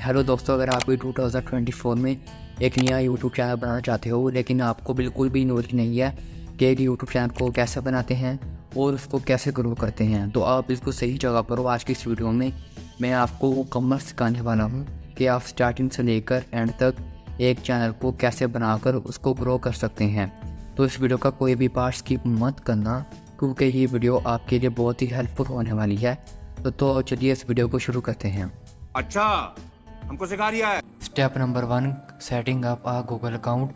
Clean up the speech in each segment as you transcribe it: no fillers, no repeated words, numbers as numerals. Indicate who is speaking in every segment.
Speaker 1: Hello दोस्तों, अगर आप भी 2024 में एक नया यूट्यूब चैनल बनाना चाहते हो लेकिन आपको बिल्कुल भी नॉलेज नहीं है कि एक यूट्यूब चैनल को कैसे बनाते हैं और उसको कैसे ग्रो करते हैं, तो आप बिल्कुल सही जगह पर हो। आज की इस वीडियो में मैं आपको मुकम्मल सिखाने वाला हूँ कि आप स्टार्टिंग से लेकर एंड तक एक चैनल को कैसे बनाकर उसको ग्रो कर सकते हैं। तो इस वीडियो का कोई भी पार्ट स्किप मत करना, क्योंकि ये वीडियो आपके लिए बहुत ही हेल्पफुल होने वाली है। तो चलिए इस वीडियो को शुरू करते हैं।
Speaker 2: अच्छा, हमको सिखा रिया है।
Speaker 1: स्टेप नंबर 1, सेटिंग अप आ गूगल अकाउंट।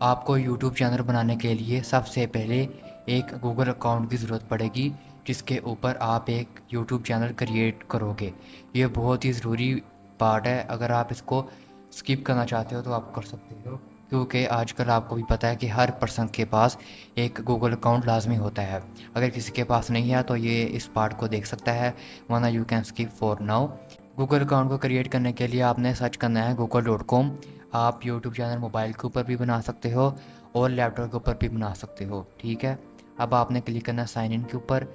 Speaker 1: आपको यूट्यूब चैनल बनाने के लिए सबसे पहले एक गूगल अकाउंट की ज़रूरत पड़ेगी, जिसके ऊपर आप एक यूट्यूब चैनल क्रिएट करोगे। ये बहुत ही ज़रूरी पार्ट है। अगर आप इसको स्किप करना चाहते हो तो आप कर सकते हो, क्योंकि आजकल आपको भी पता है कि हर पर्सन के पास एक गूगल अकाउंट लाजमी होता है। अगर किसी के पास नहीं है तो ये इस पार्ट को देख सकता है, वरना you can skip for now. Google account को क्रिएट करने के लिए आपने सर्च करना है google.com। आप यूट्यूब चैनल मोबाइल के ऊपर भी बना सकते हो और लैपटॉप के ऊपर भी बना सकते हो, ठीक है। अब आपने क्लिक करना है साइन इन के ऊपर।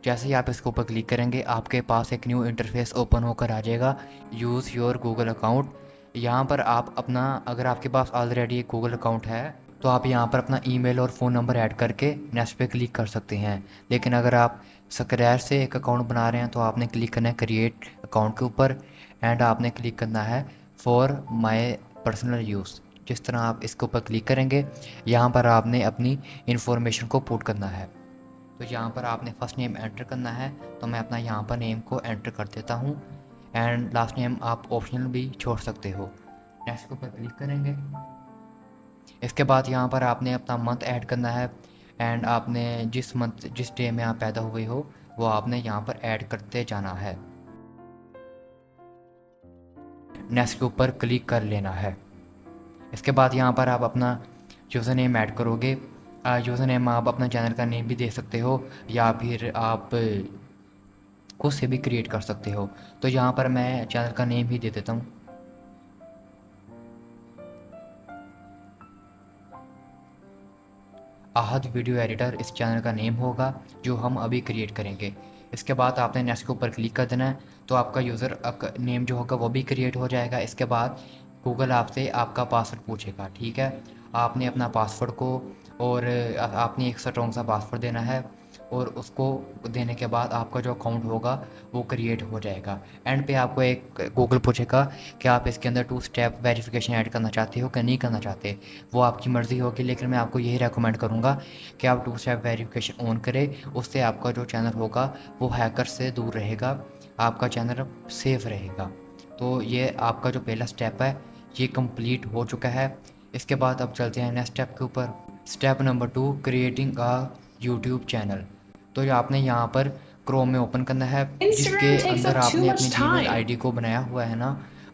Speaker 1: जैसे ही आप इसके ऊपर क्लिक करेंगे आपके पास एक न्यू इंटरफेस ओपन होकर आ जाएगा, यूज़ योर गूगल अकाउंट। यहाँ पर आप अपना, अगर आपके पास ऑलरेडी एक गूगल अकाउंट है तो आप यहाँ पर अपना ईमेल और फ़ोन नंबर ऐड करके नेक्स्ट पे क्लिक कर सकते हैं। लेकिन अगर आप स्क्रैच से एक अकाउंट बना रहे हैं तो आपने क्लिक करना है क्रिएट अकाउंट के ऊपर, एंड आपने क्लिक करना है फॉर माई पर्सनल यूज़। जिस तरह आप इसके ऊपर क्लिक करेंगे यहाँ पर आपने अपनी इन्फॉर्मेशन को पुट करना है। तो यहाँ पर आपने फर्स्ट नेम एंटर करना है, तो मैं अपना यहाँ पर नेम को एंटर कर देता हूँ, एंड लास्ट नेम आप ऑप्शनल भी छोड़ सकते हो। नेक्स्ट के ऊपर क्लिक करेंगे। इसके बाद यहाँ पर आपने अपना मंथ ऐड करना है, एंड आपने जिस मंथ जिस डे में आप पैदा हुए हो वो आपने यहाँ पर ऐड करते जाना है। नेक्स्ट के ऊपर क्लिक कर लेना है। इसके बाद यहाँ पर आप अपना यूज़र नेम ऐड करोगे। यूज़र नेम आप अपना चैनल का नेम भी दे सकते हो, या फिर आप खुद से भी क्रिएट कर सकते हो। तो यहाँ पर मैं चैनल का नेम ही दे देता हूँ। आहद वीडियो एडिटर इस चैनल का नेम होगा जो हम अभी क्रिएट करेंगे। इसके बाद आपने नेक्स्ट के ऊपर क्लिक कर देना है, तो आपका यूज़र नेम जो होगा वो भी क्रिएट हो जाएगा। इसके बाद गूगल आपसे आपका पासवर्ड पूछेगा, ठीक है। आपने अपना पासवर्ड को और आपने एक स्ट्रॉन्ग सा पासवर्ड देना है, और उसको देने के बाद आपका जो अकाउंट होगा वो क्रिएट हो जाएगा। एंड पे आपको एक गूगल पूछेगा कि आप इसके अंदर 2 स्टेप वेरिफिकेशन ऐड करना चाहते हो कि नहीं करना चाहते। वो आपकी मर्ज़ी होगी, लेकिन मैं आपको यही रेकमेंड करूँगा कि आप 2 स्टेप वेरिफिकेशन ऑन करें। उससे आपका जो चैनल होगा वो हैकर से दूर रहेगा, आपका चैनल सेफ़ रहेगा। तो ये आपका जो पहला स्टेप है ये कंप्लीट हो चुका है। इसके बाद अब चलते हैं नेक्स्ट स्टेप के ऊपर। Step number 2, creating a YouTube channel. तो ये आपने यहाँ पर क्रोम में ओपन करना है, जिसके
Speaker 3: Instagram takes
Speaker 1: अंदर
Speaker 3: up too
Speaker 1: आपने
Speaker 3: much
Speaker 1: अपनी जीमेल
Speaker 3: time.
Speaker 1: आईडी को बनाया हुआ है ना,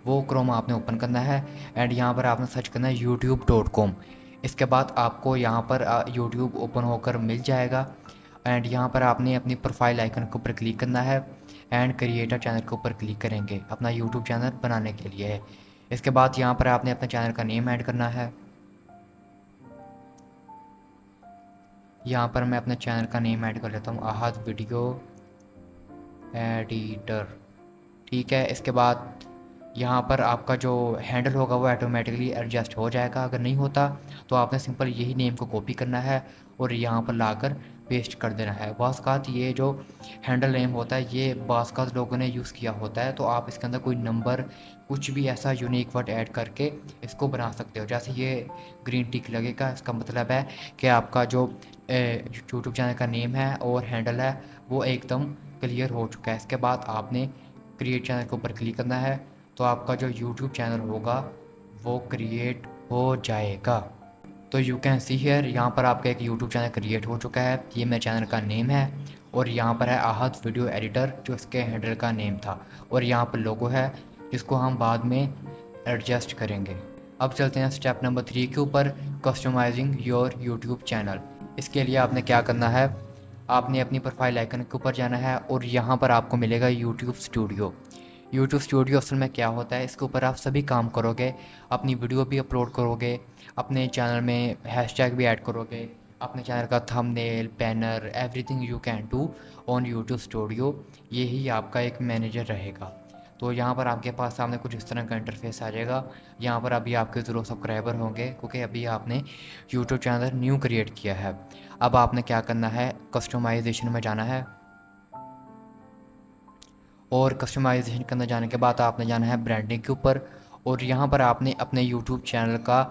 Speaker 1: वो क्रोम आपने ओपन करना है। एंड यहाँ पर आपने सर्च करना है youtube.com। इसके बाद आपको यहाँ पर यूट्यूब ओपन होकर मिल जाएगा, एंड यहाँ पर आपने अपनी प्रोफाइल आइकन के ऊपर क्लिक करना है, एंड क्रिएटर चैनल के ऊपर क्लिक करेंगे अपना यूट्यूब चैनल बनाने के लिए। इसके बाद यहाँ पर आपने अपने चैनल का नेम ऐड करना है। यहाँ पर मैं अपने चैनल का नेम ऐड कर लेता हूँ, आहद वीडियो एडिटर, ठीक है। इसके बाद यहाँ पर आपका जो हैंडल होगा वो ऑटोमेटिकली एडजस्ट हो जाएगा। अगर नहीं होता तो आपने सिंपल यही नेम को कॉपी करना है और यहाँ पर लाकर पेस्ट कर देना है। बाज़ ये जो हैंडल नेम होता है ये बाज़ लोगों ने यूज़ किया होता है, तो आप इसके अंदर कोई नंबर कुछ भी ऐसा यूनिक वर्ड ऐड करके इसको बना सकते हो। जैसे ये ग्रीन टिक लगेगा, इसका मतलब है कि आपका जो यूट्यूब चैनल का नेम है और हैंडल है वो एकदम क्लियर हो चुका है। इसके बाद आपने क्रिएट चैनल के ऊपर क्लिक करना है, तो आपका जो यूट्यूब चैनल होगा वो क्रिएट हो जाएगा। तो यू कैन सी हियर, यहाँ पर आपका एक यूट्यूब चैनल क्रिएट हो चुका है। ये मेरे चैनल का नेम है, और यहाँ पर है आहद वीडियो एडिटर जो इसके हैंडल का नेम था, और यहाँ पर लोगो है जिसको हम बाद में एडजस्ट करेंगे। अब चलते हैं स्टेप नंबर 3 के ऊपर, कस्टमाइजिंग योर यूट्यूब चैनल। इसके लिए आपने क्या करना है, आपने अपनी प्रोफाइल आइकन के ऊपर जाना है और यहाँ पर आपको मिलेगा यूट्यूब स्टूडियो। यूट्यूब स्टूडियो असल में क्या होता है, इसके ऊपर आप सभी काम करोगे, अपनी वीडियो भी अपलोड करोगे, अपने चैनल में हैशटैग भी ऐड करोगे, अपने चैनल का thumbnail, banner, everything you can do on YouTube studio. ये ही आपका एक मैनेजर रहेगा। तो यहाँ पर आपके पास सामने कुछ इस तरह का इंटरफेस आ जाएगा। यहाँ पर अभी आपके 0 सब्सक्राइबर होंगे क्योंकि अभी आपने यूट्यूब चैनल न्यू क्रिएट किया है। अब आपने क्या करना है, कस्टमाइजेशन में जाना है और कस्टमाइजेशन करने जाने के बाद आपने जाना है ब्रांडिंग के ऊपर और यहाँ पर आपने अपने यूट्यूब चैनल का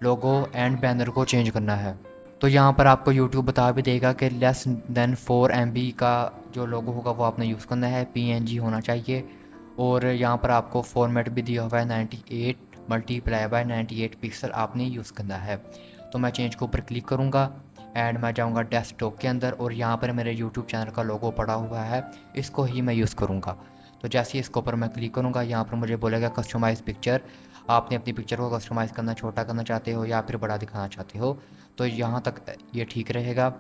Speaker 1: लोगो एंड बैनर को चेंज करना है। तो यहाँ पर आपको यूट्यूब बता भी देगा कि लेस देन 4 MB का जो लोगो होगा वो आपने यूज़ करना है, PNG होना चाहिए। और यहाँ पर आपको फॉर्मेट भी दिया हुआ है 98 मल्टीप्लाई बाय 98 पिक्सल आपने यूज़ करना है। तो मैं चेंज के ऊपर क्लिक करूँगा एंड मैं जाऊँगा डेस्कटॉप के अंदर और यहाँ पर मेरे यूट्यूब चैनल का लोगो पड़ा हुआ है, इसको ही मैं यूज़ करूँगा। तो जैसे ही इसके ऊपर मैं क्लिक करूँगा यहाँ पर मुझे बोलेगा कस्टमाइज़ पिक्चर। आपने अपनी पिक्चर को कस्टमाइज़ करना, छोटा करना चाहते हो या फिर बड़ा दिखाना चाहते हो, तो यहाँ तक ये ठीक रहेगा।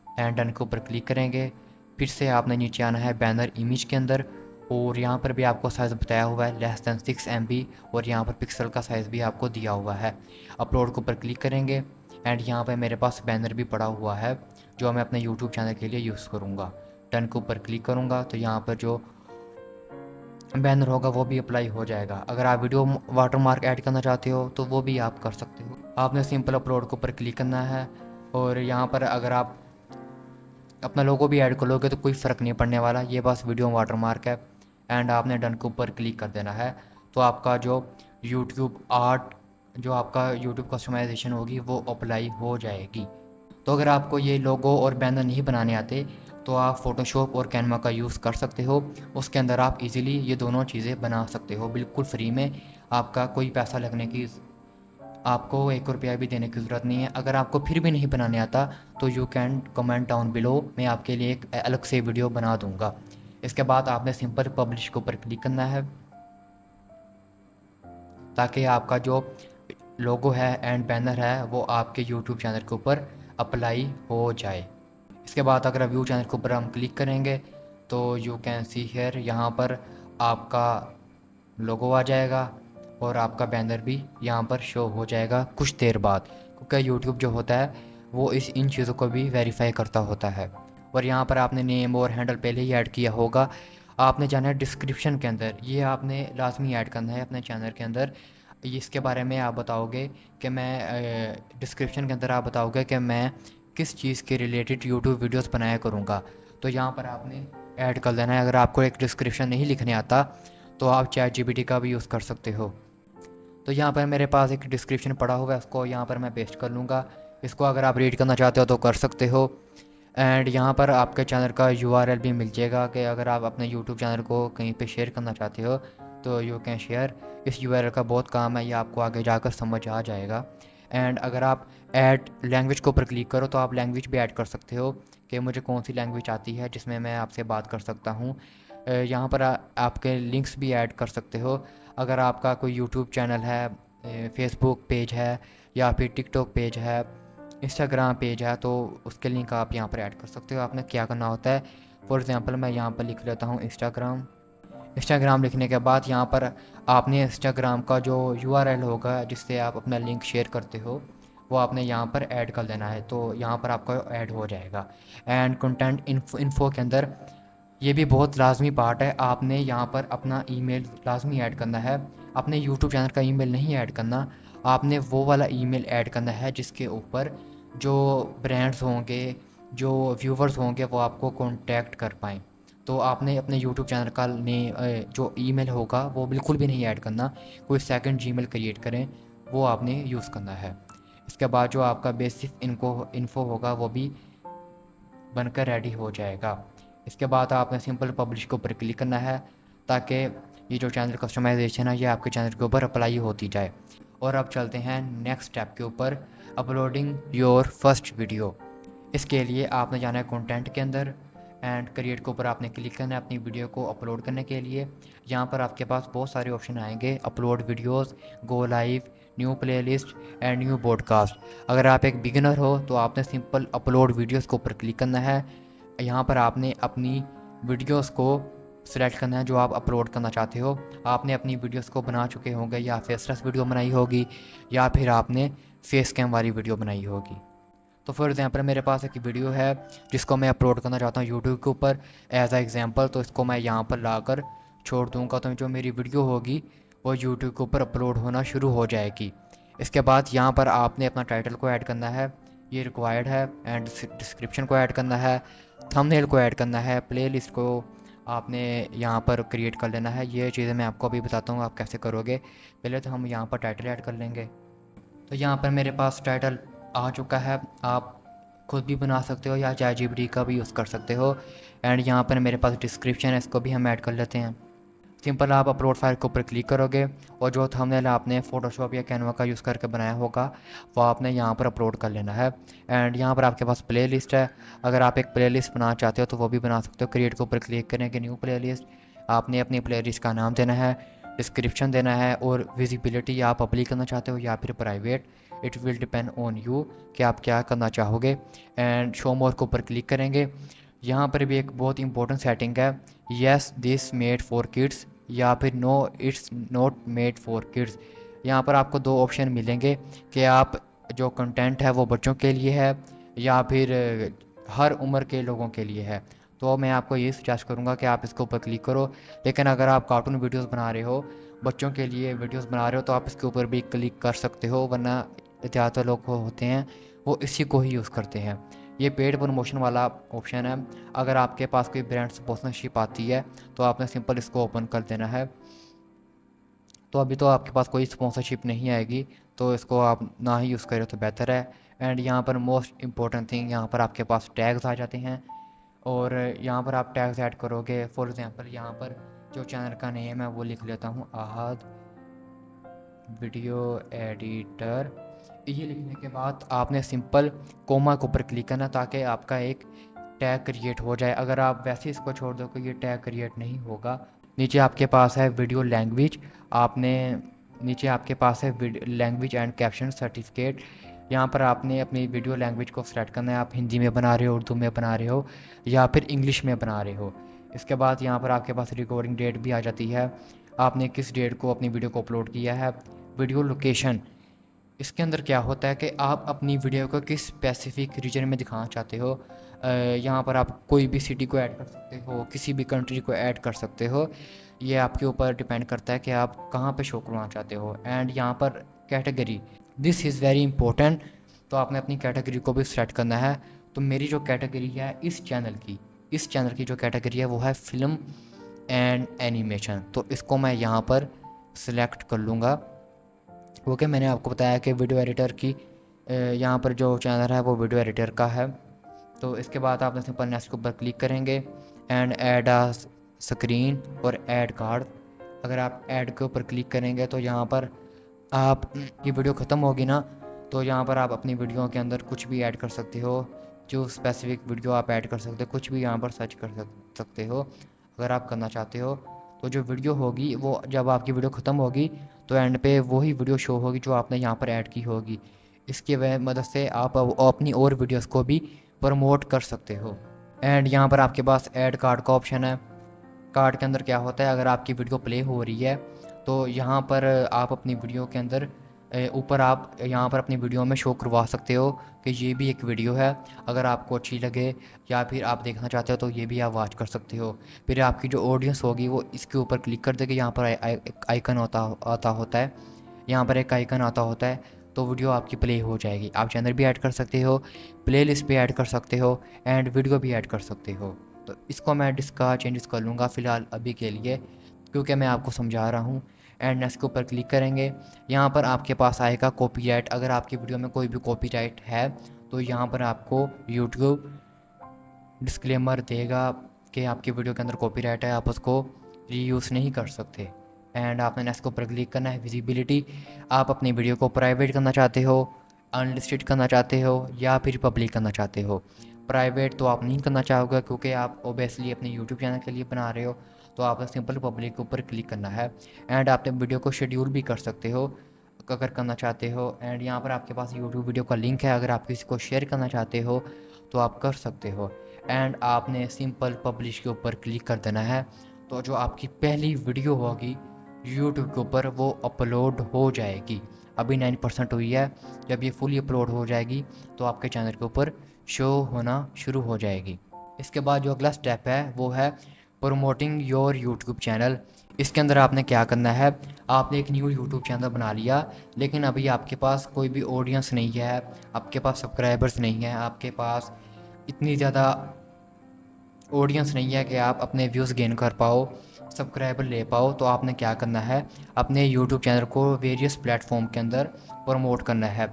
Speaker 1: एंड डन के ऊपर क्लिक करेंगे। फिर से आपने नीचे आना है बैनर इमेज के अंदर और यहाँ पर भी आपको साइज़ बताया हुआ है लेस दैन 6 MB और यहाँ पर पिक्सल का साइज़ भी आपको दिया हुआ है। अपलोड के ऊपर क्लिक करेंगे एंड यहाँ पर मेरे पास बैनर भी पड़ा हुआ है जो मैं अपने यूट्यूब चैनल के लिए यूज़ करूँगा। डन के ऊपर क्लिक करूँगा तो यहाँ पर जो बैनर होगा वो भी अप्लाई हो जाएगा। अगर आप वीडियो वाटरमार्क ऐड करना चाहते हो तो वो भी आप कर सकते हो। आपने सिंपल अपलोड के ऊपर क्लिक करना है और यहाँ पर अगर आप अपना लोगो भी ऐड कर लोगे तो कोई फ़र्क नहीं पड़ने वाला, ये बस वीडियो वाटरमार्क है। एंड आपने डन के ऊपर क्लिक कर देना है तो आपका जो यूट्यूब आर्ट, जो आपका यूट्यूब कस्टमाइजेशन होगी वो अप्लाई हो जाएगी। तो अगर आपको ये लोगो और बैनर नहीं बनाने आते तो आप फ़ोटोशॉप और कैनवा का यूज़ कर सकते हो। उसके अंदर आप इजीली ये दोनों चीज़ें बना सकते हो बिल्कुल फ्री में। आपका कोई पैसा लगने की, आपको 1 रुपया भी देने की ज़रूरत नहीं है। अगर आपको फिर भी नहीं बनाने आता तो you can comment down below, मैं आपके लिए एक अलग से वीडियो बना दूँगा। इसके बाद आपने सिंपल पब्लिश के ऊपर क्लिक करना है ताकि आपका जो लोगो है एंड बैनर है वो आपके यूट्यूब चैनल के ऊपर अप्लाई हो जाए। इसके बाद अगर व्यू चैनल के ऊपर हम क्लिक करेंगे तो यू कैन सी हेयर, यहाँ पर आपका लोगो आ जाएगा और आपका बैनर भी यहाँ पर शो हो जाएगा कुछ देर बाद, क्योंकि यूट्यूब जो होता है वो इन चीज़ों को भी वेरीफाई करता होता है। और यहाँ पर आपने नेम और हैंडल पहले ही ऐड किया होगा। आपने जाना है डिस्क्रिप्शन के अंदर, ये आपने लाजमी ऐड करना है अपने चैनल के अंदर। इसके बारे में आप बताओगे कि मैं डिस्क्रिप्शन के अंदर आप बताओगे कि मैं किस चीज़ के रिलेटेड यूट्यूब वीडियोस बनाया करूँगा। तो यहाँ पर आपने ऐड कर देना है। अगर आपको एक डिस्क्रिप्शन नहीं लिखने आता तो आप ChatGPT का भी यूज़ कर सकते हो। तो यहाँ पर मेरे पास एक डिस्क्रिप्शन पड़ा हुआ है, उसको यहाँ पर मैं पेस्ट कर लूँगा। इसको अगर आप रीड करना चाहते हो तो कर सकते हो। एंड यहाँ पर आपके चैनल का URL भी मिल जाएगा कि अगर आप अपने यूट्यूब चैनल को कहीं पे शेयर करना चाहते हो तो यू कैन शेयर। इस URL का बहुत काम है, ये आपको आगे जाकर समझ आ जाएगा। एंड अगर आप ऐड लैंग्वेज के ऊपर क्लिक करो तो आप लैंग्वेज भी ऐड कर सकते हो कि मुझे कौन सी लैंग्वेज आती है जिसमें मैं आपसे बात कर सकता हूँ। यहाँ पर आपके लिंक्स भी ऐड कर सकते हो। अगर आपका कोई यूट्यूब चैनल है, फेसबुक पेज है या फिर टिकटॉक पेज है, इंस्टाग्राम पेज है, तो उसके लिंक आप यहाँ पर ऐड कर सकते हो। आपने क्या करना होता है, फॉर एग्ज़ाम्पल मैं यहाँ पर लिख लेता हूँ इंस्टाग्राम लिखने के बाद यहाँ पर आपने इंस्टाग्राम का जो URL होगा जिससे आप अपना लिंक शेयर करते हो वो आपने यहाँ पर ऐड कर देना है, तो यहाँ पर आपका ऐड हो जाएगा। एंड कंटेंट इन्फो के अंदर ये भी बहुत लाजमी पार्ट है, आपने यहाँ पर अपना ईमेल लाजमी ऐड करना है। अपने यूट्यूब चैनल का ईमेल नहीं ऐड करना, आपने वो वाला ईमेल ऐड करना है जिसके ऊपर जो ब्रांड्स होंगे, जो व्यूवर्स होंगे वो आपको कांटेक्ट कर पाएँ। तो आपने अपने यूट्यूब चैनल का जो ईमेल होगा वो बिल्कुल भी नहीं ऐड करना, कोई सेकंड जीमेल क्रिएट करें वो आपने यूज़ करना है। इसके बाद जो आपका बेसिक इन्फो होगा वो भी बनकर रेडी हो जाएगा। इसके बाद आपने सिंपल पब्लिश के ऊपर क्लिक करना है ताकि ये जो चैनल कस्टमाइजेशन है ये आपके चैनल के ऊपर अप्लाई होती जाए। और अब चलते हैं नेक्स्ट स्टेप के ऊपर, अपलोडिंग योर फर्स्ट वीडियो। इसके लिए आपने जाना है कंटेंट के अंदर एंड क्रिएट के ऊपर आपने क्लिक करना है अपनी वीडियो को अपलोड करने के लिए। यहाँ पर आपके पास बहुत सारे ऑप्शन आएंगे, upload videos, go live, new playlist and new podcast. अगर आप एक बिगिनर हो तो आपने सिंपल अपलोड वीडियोस के ऊपर क्लिक करना है। यहाँ पर आपने अपनी वीडियोस को सिलेक्ट करना है जो आप अपलोड करना चाहते हो। आपने अपनी वीडियोस को बना चुके होंगे, या फेसलेस वीडियो बनाई होगी या फिर आपने फेस कैम वाली वीडियो बनाई होगी। तो फॉर एग्ज़ाम्पल मेरे पास एक वीडियो है जिसको मैं अपलोड करना चाहता हूँ यूट्यूब के ऊपर एज आ एग्ज़ाम्पल, तो इसको मैं यहाँ पर लाकर छोड़ दूंगा तो जो मेरी वीडियो होगी वो यूट्यूब के ऊपर अपलोड होना शुरू हो जाएगी। इसके बाद यहाँ पर आपने अपना टाइटल को ऐड करना है, ये रिक्वायर्ड है, एंड डिस्क्रिप्शन को ऐड करना है, थंबनेल को ऐड करना है, प्लेलिस्ट को आपने यहाँ पर क्रिएट कर लेना है। ये चीज़ें मैं आपको अभी बताता हूँ आप कैसे करोगे। पहले तो हम यहाँ पर टाइटल ऐड कर लेंगे। तो यहाँ पर मेरे पास टाइटल आ चुका है, आप खुद भी बना सकते हो या ChatGPT का भी यूज़ कर सकते हो। एंड यहाँ पर मेरे पास डिस्क्रिप्शन है, इसको भी हम ऐड कर लेते हैं। सिंपल आप अपलोड फाइल के ऊपर क्लिक करोगे और जो थंबनेल आपने फ़ोटोशॉप या कैनवा का यूज़ करके बनाया होगा वो आपने यहाँ पर अपलोड कर लेना है। एंड यहाँ पर आपके पास प्लेलिस्ट है, अगर आप एक प्लेलिस्ट बनाना चाहते हो तो वो भी बना सकते हो। क्रिएट के ऊपर क्लिक करेंगे, न्यू प्लेलिस्ट, आपने अपनी प्लेलिस्ट का नाम देना है, डिस्क्रिप्शन देना है, और विजिबिलिटी आप पब्लिक करना चाहते हो या फिर private, it will depend on you कि आप क्या करना चाहोगे। एंड शो मोर के ऊपर क्लिक करेंगे। यहाँ पर भी एक बहुत इंपॉर्टेंट सेटिंग है, yes this made for kids या फिर no it's not made for kids. यहाँ पर आपको दो ऑप्शन मिलेंगे कि आप जो कंटेंट है वो बच्चों के लिए है या फिर हर उम्र के लोगों के लिए है। तो मैं आपको ये सजेस्ट करूँगा कि आप इसके ऊपर क्लिक करो। लेकिन अगर आप कार्टून वीडियोस बना रहे हो, बच्चों के लिए वीडियोस बना रहे हो, तो आप इसके ऊपर भी क्लिक कर सकते हो, वरना ज़्यादातर लोग होते हैं वो इसी को ही यूज़ करते हैं। ये पेड प्रमोशन वाला ऑप्शन है। अगर आपके पास कोई ब्रांड स्पॉन्सरशिप आती है तो आपने सिंपल इसको ओपन कर देना है। तो अभी तो आपके पास कोई स्पॉन्सरशिप नहीं आएगी, तो इसको आप ना ही यूज़ करें तो बेहतर है। एंड यहाँ पर मोस्ट इम्पॉर्टेंट थिंग, यहाँ पर आपके पास टैग्स आ जाते हैं और यहाँ पर आप टैग्स ऐड करोगे। फॉर एग्ज़ाम्पल यहाँ पर जो चैनल का नेम है वो लिख लेता हूँ, आहद वीडियो एडिटर। ये लिखने के बाद आपने सिंपल कोमा के ऊपर क्लिक करना ताकि आपका एक टैग क्रिएट हो जाए। अगर आप वैसे इसको छोड़ दो तो ये टैग क्रिएट नहीं होगा। नीचे आपके पास है वीडियो लैंग्वेज, आपने नीचे आपके पास है लैंग्वेज एंड कैप्शन सर्टिफिकेट। यहाँ पर आपने अपनी वीडियो लैंग्वेज को सेलेक्ट करना है, आप हिंदी में बना रहे हो, उर्दू में बना रहे हो या फिर इंग्लिश में बना रहे हो। इसके बाद यहाँ पर आपके पास रिकॉर्डिंग डेट भी आ जाती है, आपने किस डेट को अपनी वीडियो को अपलोड किया है। वीडियो लोकेशन, इसके अंदर क्या होता है कि आप अपनी वीडियो को किस स्पेसिफिक रीजन में दिखाना चाहते हो। यहाँ पर आप कोई भी सिटी को ऐड कर सकते हो, किसी भी कंट्री को ऐड कर सकते हो, ये आपके ऊपर डिपेंड करता है कि आप कहाँ पे शो करवाना चाहते हो। एंड यहाँ पर category, this is very important, तो आपने अपनी कैटेगरी को भी सेलेक्ट करना है। तो मेरी जो कैटेगरी है इस चैनल की जो कैटेगरी है वो है फिल्म एंड एनिमेशन। तो इसको मैं यहाँ पर सिलेक्ट कर लूँगा क्योंकि मैंने आपको बताया कि वीडियो एडिटर की यहाँ पर जो चैनल है वो वीडियो एडिटर का है। तो इसके बाद आपने सिंपल नेक्स्ट के ऊपर क्लिक करेंगे एंड ऐड आ स्क्रीन और ऐड कार्ड। अगर आप ऐड के ऊपर क्लिक करेंगे तो यहाँ पर आप की वीडियो ख़त्म होगी ना, तो यहाँ पर आप अपनी वीडियो के अंदर कुछ भी ऐड कर सकते हो, जो स्पेसिफिक वीडियो आप ऐड कर सकते हो, कुछ भी यहाँ पर सर्च कर सकते हो अगर आप करना चाहते हो। तो जो वीडियो होगी वो जब आपकी वीडियो ख़त्म होगी तो एंड पे वही वीडियो शो होगी जो आपने यहाँ पर ऐड की होगी। इसकी मदद से आप अपनी और वीडियोस को भी प्रमोट कर सकते हो। एंड यहाँ पर आपके पास ऐड कार्ड का ऑप्शन है। कार्ड के अंदर क्या होता है, अगर आपकी वीडियो प्ले हो रही है तो यहाँ पर आप अपनी वीडियो के अंदर ऊपर आप यहाँ पर अपनी वीडियो में शो करवा सकते हो कि ये भी एक वीडियो है। अगर आपको अच्छी लगे या फिर आप देखना चाहते हो तो ये भी आप वॉच कर सकते हो। फिर आपकी जो ऑडियंस होगी वो इसके ऊपर क्लिक कर देगी, यहाँ पर एक आइकन आता होता है, यहाँ पर एक आइकन आता होता है, तो वीडियो आपकी प्ले हो जाएगी। आप चैनल भी ऐड कर सकते हो, प्लेलिस्ट भी ऐड कर सकते हो एंड वीडियो भी ऐड कर सकते हो। तो इसको मैं इसका चेंजेस कर लूँगा फ़िलहाल अभी के लिए, क्योंकि मैं आपको समझा रहा हूँ। एंड नेक्स्ट के ऊपर क्लिक करेंगे, यहाँ पर आपके पास आएगा कॉपीराइट। अगर आपकी वीडियो में कोई भी कॉपीराइट है तो यहाँ पर आपको यूट्यूब डिस्क्लेमर देगा कि आपकी वीडियो के अंदर कॉपीराइट है, आप उसको रीयूज़ नहीं कर सकते। एंड आपने नेक्स्ट के ऊपर क्लिक करना है। विजिबिलिटी, आप अपनी वीडियो को प्राइवेट करना चाहते हो, अनलिस्टेड करना चाहते हो या फिर पब्लिक करना चाहते हो। प्राइवेट तो आप नहीं करना चाहोगे क्योंकि आप ओबियसली अपने यूट्यूब चैनल के लिए बना रहे हो, तो आपने सिंपल पब्लिक के ऊपर क्लिक करना है। एंड आपने वीडियो को शेड्यूल भी कर सकते हो अगर करना चाहते हो। एंड यहाँ पर आपके पास यूट्यूब वीडियो का लिंक है, अगर आप किसी को शेयर करना चाहते हो तो आप कर सकते हो। एंड आपने सिंपल पब्लिश के ऊपर क्लिक कर देना है। तो जो आपकी पहली वीडियो होगी यूट्यूब के ऊपर वो अपलोड हो जाएगी। अभी 9% हुई है, जब ये फुली अपलोड हो जाएगी तो आपके चैनल के ऊपर शो होना शुरू हो जाएगी। इसके बाद जो अगला स्टेप है वो है प्रमोटिंग योर यूट्यूब चैनल। इसके अंदर आपने क्या करना है, आपने एक न्यू यूट्यूब चैनल बना लिया, लेकिन अभी आपके पास कोई भी ऑडियंस नहीं है, आपके पास सब्सक्राइबर्स नहीं है, आपके पास इतनी ज़्यादा ऑडियंस नहीं है कि आप अपने व्यूज़ गेन कर पाओ, सब्सक्राइबर ले पाओ। तो आपने क्या करना है, अपने यूट्यूब चैनल को वेरियस प्लेटफॉर्म के अंदर प्रमोट करना है।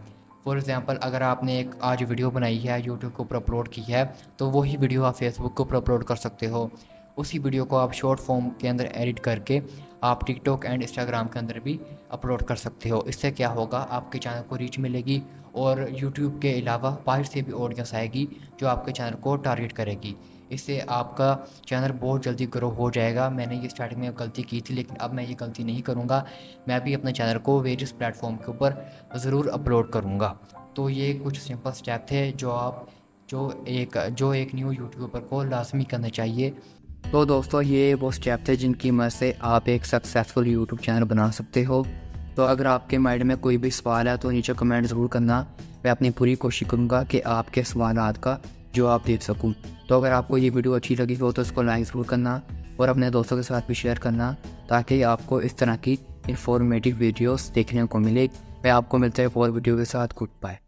Speaker 1: फॉर एग्ज़ाम्पल, अगर आपने एक आज वीडियो बनाई है, यूट्यूब के ऊपर अपलोड की है, तो वही वीडियो आप फेसबुक के ऊपर अपलोड कर सकते हो। उसी वीडियो को आप शॉर्ट फॉर्म के अंदर एडिट करके आप टिकटॉक एंड इंस्टाग्राम के अंदर भी अपलोड कर सकते हो। इससे क्या होगा, आपके चैनल को रीच मिलेगी और यूट्यूब के अलावा बाहर से भी ऑडियंस आएगी जो आपके चैनल को टारगेट करेगी। इससे आपका चैनल बहुत जल्दी ग्रो हो जाएगा। मैंने ये स्टार्टिंग में गलती की थी, लेकिन अब मैं ये गलती नहीं करूँगा। मैं भी अपने चैनल को वेरियस प्लेटफॉर्म के ऊपर ज़रूर अपलोड करूँगा। तो ये कुछ सिंपल स्टेप थे जो एक न्यू यूट्यूबर को लाजमी करने चाहिए। तो दोस्तों, ये वो स्टेप थे जिनकी मदद से आप एक सक्सेसफुल यूट्यूब चैनल बना सकते हो। तो अगर आपके माइंड में कोई भी सवाल है तो नीचे कमेंट ज़रूर करना। मैं अपनी पूरी कोशिश करूँगा कि आपके सवालात का जवाब दे सकूँ। तो अगर आपको ये वीडियो अच्छी लगी हो तो इसको लाइक ज़रूर करना और अपने दोस्तों के साथ भी शेयर करना, ताकि आपको इस तरह की इन्फॉर्मेटिव वीडियोस देखने को मिले। मैं आपको मिलता है एक और वीडियो के साथ। Good bye.